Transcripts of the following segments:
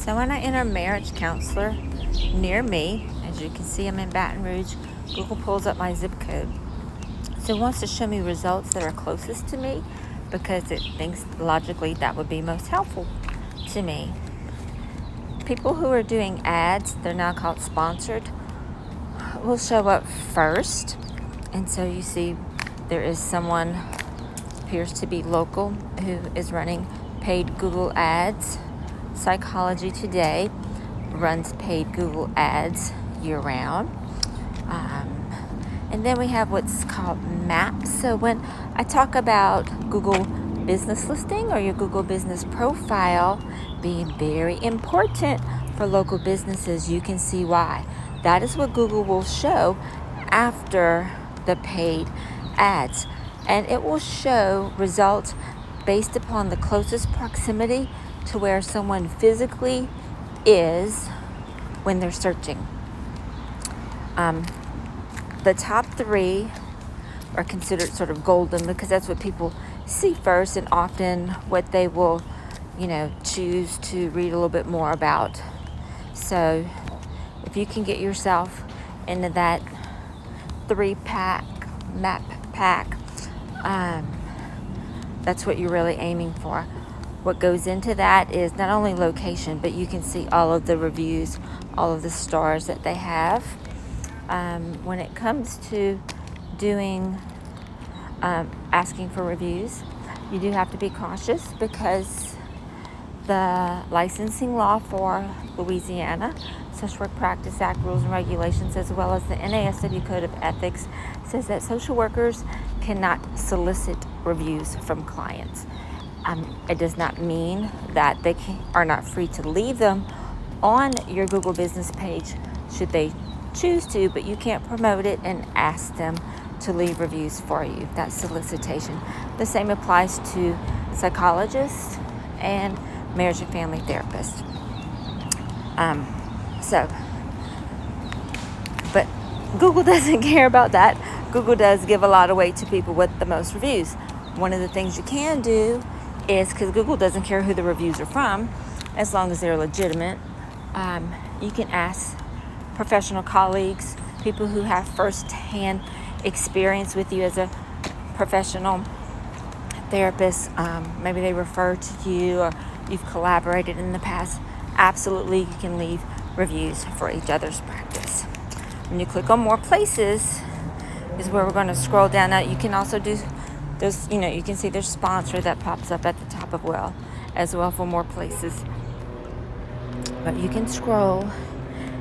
So when I enter marriage counselor near me, as you can see, I'm in Baton Rouge, Google pulls up my zip code. So it wants to show me results that are closest to me because it thinks logically that would be most helpful to me. People who are doing ads, they're now called sponsored, will show up first. And so you see there is someone, appears to be local, who is running paid Google ads. Psychology Today runs paid Google ads year-round. And then we have what's called maps. So when I talk about Google business listing or your Google business profile being very important for local businesses, you can see why. That is what Google will show after the paid ads. And it will show results based upon the closest proximity to where someone physically is when they're searching. The top three are considered sort of golden because that's what people see first and often what they will, choose to read a little bit more about. So if you can get yourself into that 3-pack map pack, that's what you're really aiming for. What goes into that is not only location, but you can see all of the reviews, all of the stars that they have. When it comes to doing asking for reviews, you do have to be cautious because the licensing law for Louisiana, Social Work Practice Act rules and regulations, as well as the NASW Code of Ethics, says that social workers cannot solicit reviews from clients. It does not mean that they are not free to leave them on your Google business page should they choose to, but you can't promote it and ask them to leave reviews for you. That's solicitation. The same applies to psychologists and marriage and family therapists. But Google doesn't care about that. Google does give a lot of weight to people with the most reviews. One of the things you can do is, because Google doesn't care who the reviews are from, as long as they're legitimate, you can ask professional colleagues, people who have first-hand experience with you as a professional therapist. Maybe they refer to you or you've collaborated in the past. Absolutely, you can leave reviews for each other's practice. When you click on more places is where we're going to scroll down. Now you can also do there's, you can see there's sponsor that pops up at the top as well for more places. But you can scroll,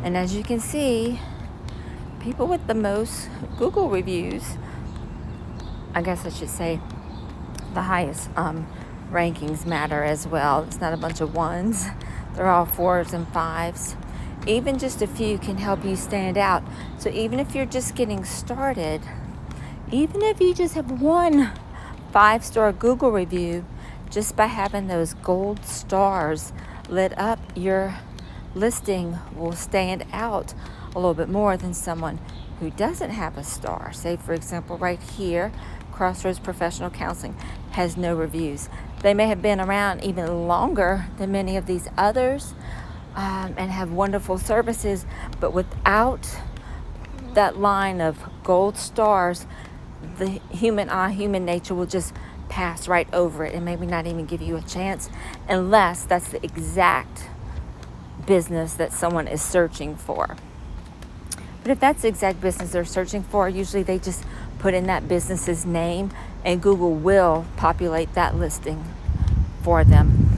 and as you can see, people with the most Google reviews, I guess I should say the highest rankings matter as well. It's not a bunch of ones. They're all 4s and 5s. Even just a few can help you stand out. So even if you're just getting started, even if you just have one 5-star Google review, just by having those gold stars lit up, your listing will stand out a little bit more than someone who doesn't have a star. Say, for example, right here, Crossroads Professional Counseling has no reviews. They may have been around even longer than many of these others and have wonderful services, but without that line of gold stars, the human eye, human nature will just pass right over it and maybe not even give you a chance unless that's the exact business that someone is searching for. But if that's the exact business they're searching for, usually they just put in that business's name and Google will populate that listing for them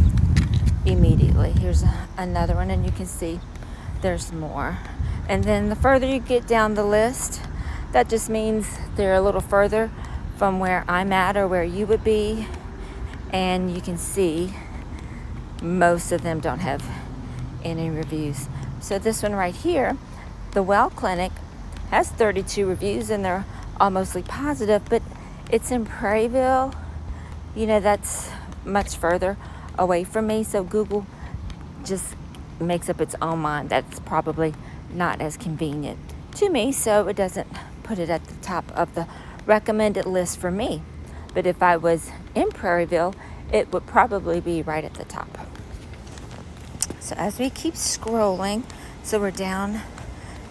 immediately. Here's another one, and you can see there's more. And then the further you get down the list, that just means they're a little further from where I'm at or where you would be. And you can see most of them don't have any reviews. So this one right here, the Well Clinic, has 32 reviews and they're all mostly positive, but it's in Prairieville. That's much further away from me. So Google just makes up its own mind. That's probably not as convenient to me, so it doesn't put it at the top of the recommended list for me. But if I was in Prairieville, it would probably be right at the top. So as we keep scrolling, so we're down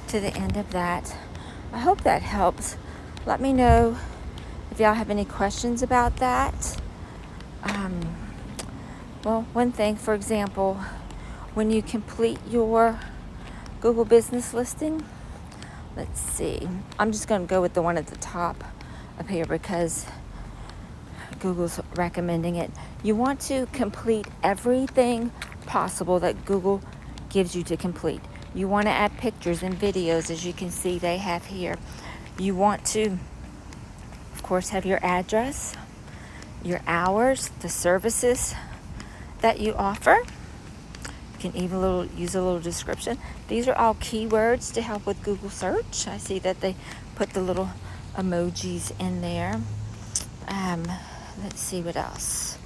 to the end of that. I hope that helps. Let me know if y'all have any questions about that. Well, one thing, for example, when you complete your Google business listing, let's see. I'm just going to go with the one at the top up here because Google's recommending it. You want to complete everything possible that Google gives you to complete. You want to add pictures and videos, as you can see they have here. You want to, of course, have your address, your hours, the services that you offer. You can even use a little description. These are all keywords to help with Google search. I see that they put the little emojis in there. Let's see what else.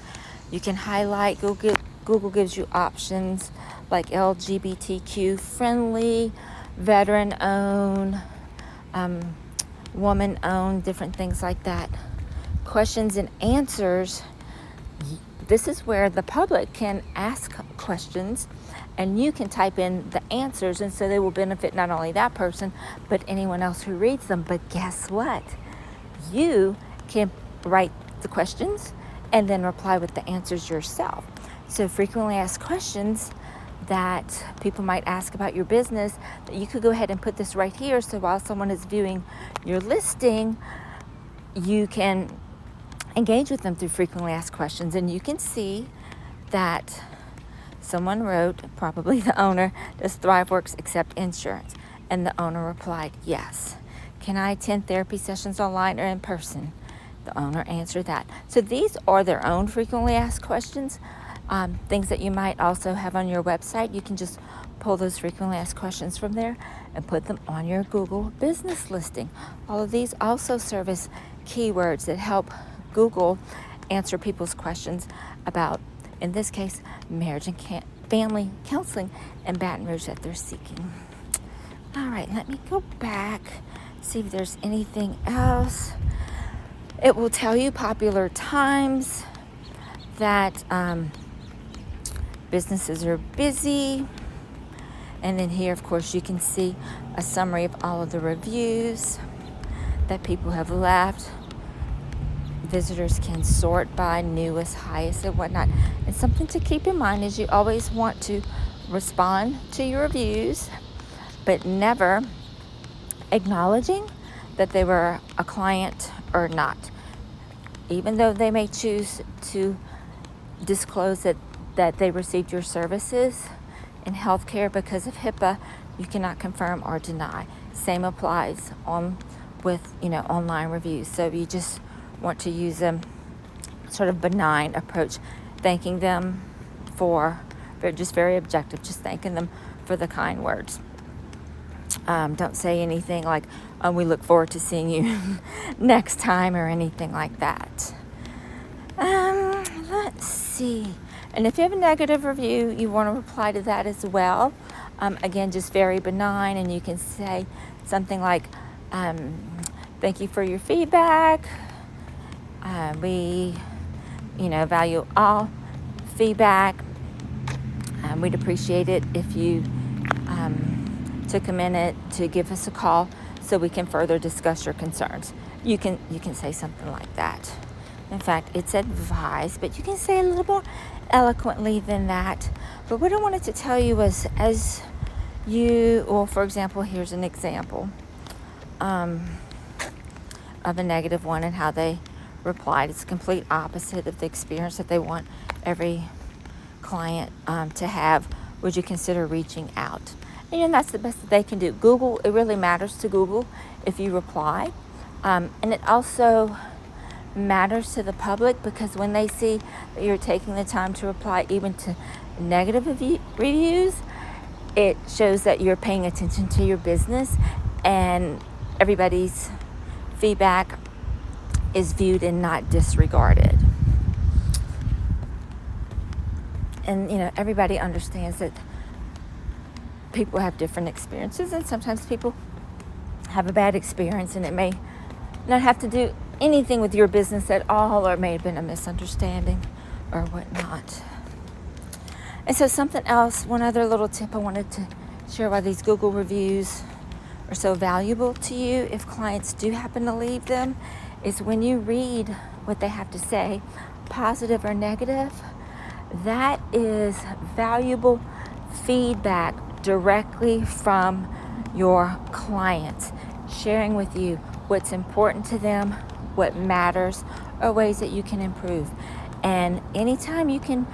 You can highlight. Google gives you options like LGBTQ friendly, veteran owned, woman owned, different things like that. Questions and answers. This is where the public can ask questions and you can type in the answers, and so they will benefit not only that person but anyone else who reads them. But guess what? You can write the questions and then reply with the answers yourself. So frequently asked questions that people might ask about your business, that you could go ahead and put this right here, so while someone is viewing your listing, you can engage with them through frequently asked questions. And you can see that someone wrote, probably the owner, does ThriveWorks accept insurance? And the owner replied, yes. Can I attend therapy sessions online or in person? The owner answered that. So these are their own frequently asked questions. Things that you might also have on your website. You can just pull those frequently asked questions from there and put them on your Google business listing. All of these also serve as keywords that help Google answer people's questions about, in this case, marriage and family counseling in Baton Rouge that they're seeking. All right, let me go back, see if there's anything else. It will tell you popular times that businesses are busy. And then here, of course, you can see a summary of all of the reviews that people have left. Visitors can sort by newest, highest, and whatnot. And something to keep in mind is you always want to respond to your reviews, but never acknowledging that they were a client or not. Even though they may choose to disclose that they received your services in healthcare, because of HIPAA, you cannot confirm or deny. Same applies with online reviews. So you just want to use a sort of benign approach, thanking them just very objective, just thanking them for the kind words. Don't say anything like, we look forward to seeing you next time, or anything like that. Let's see. And if you have a negative review, you want to reply to that as well. Again, just very benign, and you can say something like, thank you for your feedback. We, value all feedback. We'd appreciate it if you took a minute to give us a call so we can further discuss your concerns. You can say something like that. In fact, it's advised, but you can say a little more eloquently than that. But what I wanted to tell you was, for example, here's an example of a negative one and how they replied. It's the complete opposite of the experience that they want every client to have. Would you consider reaching out? And that's the best that they can do. Google, it really matters to Google if you reply. And it also matters to the public, because when they see that you're taking the time to reply even to negative reviews, it shows that you're paying attention to your business, and everybody's feedback is viewed and not disregarded. And everybody understands that people have different experiences, and sometimes people have a bad experience, and it may not have to do anything with your business at all, or it may have been a misunderstanding or whatnot. And so something else, one other little tip I wanted to share why these Google reviews are so valuable to you if clients do happen to leave them, is when you read what they have to say, positive or negative, that is valuable feedback directly from your clients, sharing with you what's important to them, what matters, or ways that you can improve. And anytime you can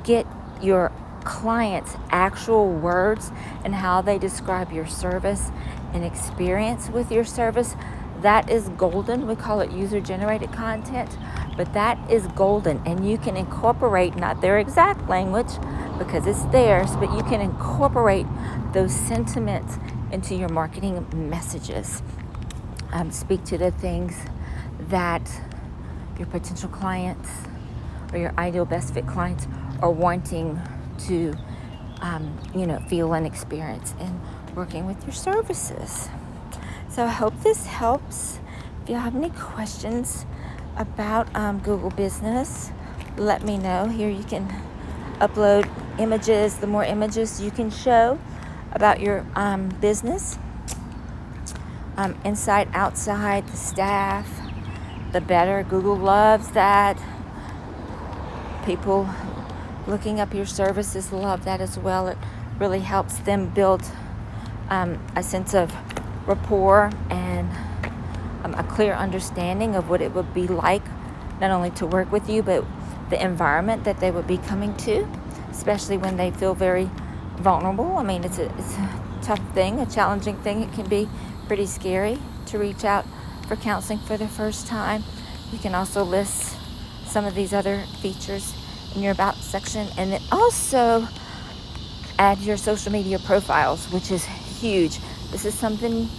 get your clients' actual words and how they describe your service and experience with your service, that is golden. We call it user-generated content, but that is golden. And you can incorporate, not their exact language because it's theirs, but you can incorporate those sentiments into your marketing messages. Speak to the things that your potential clients or your ideal best fit clients are wanting to feel and experience in working with your services. So I hope this helps. If you have any questions about Google Business, let me know. Here you can upload images. The more images you can show about your business, inside, outside, the staff, the better. Google loves that. People looking up your services love that as well. It really helps them build a sense of rapport and a clear understanding of what it would be like not only to work with you, but the environment that they would be coming to, especially when they feel very vulnerable. I mean, it's a tough thing, a challenging thing. It can be pretty scary to reach out for counseling for the first time. You can also list some of these other features in your About section, and then also add your social media profiles, which is huge. This is something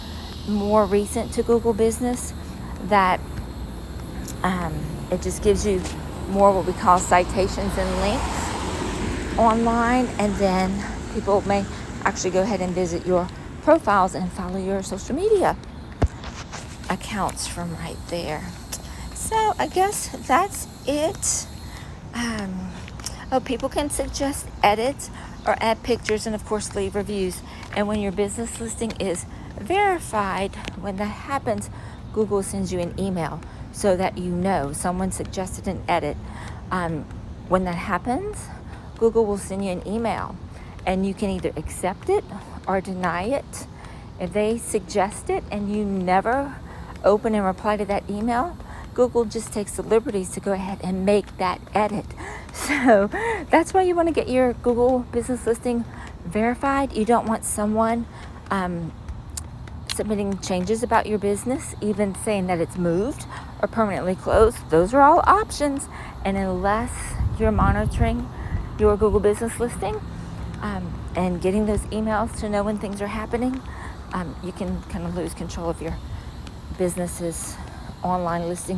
more recent to Google Business, that it just gives you more what we call citations and links online, and then people may actually go ahead and visit your profiles and follow your social media accounts from right there. So I guess that's it. People can suggest edits or add pictures, and of course leave reviews. And when your business listing is verified, when that happens, Google sends you an email so that you know someone suggested an edit. When that happens, Google will send you an email, and you can either accept it or deny it. If they suggest it and you never open and reply to that email, Google just takes the liberties to go ahead and make that edit. So that's why you want to get your Google business listing verified. You don't want someone submitting changes about your business, even saying that it's moved or permanently closed. Those are all options. And unless you're monitoring your Google business listing and getting those emails to know when things are happening, you can kind of lose control of your business's online listing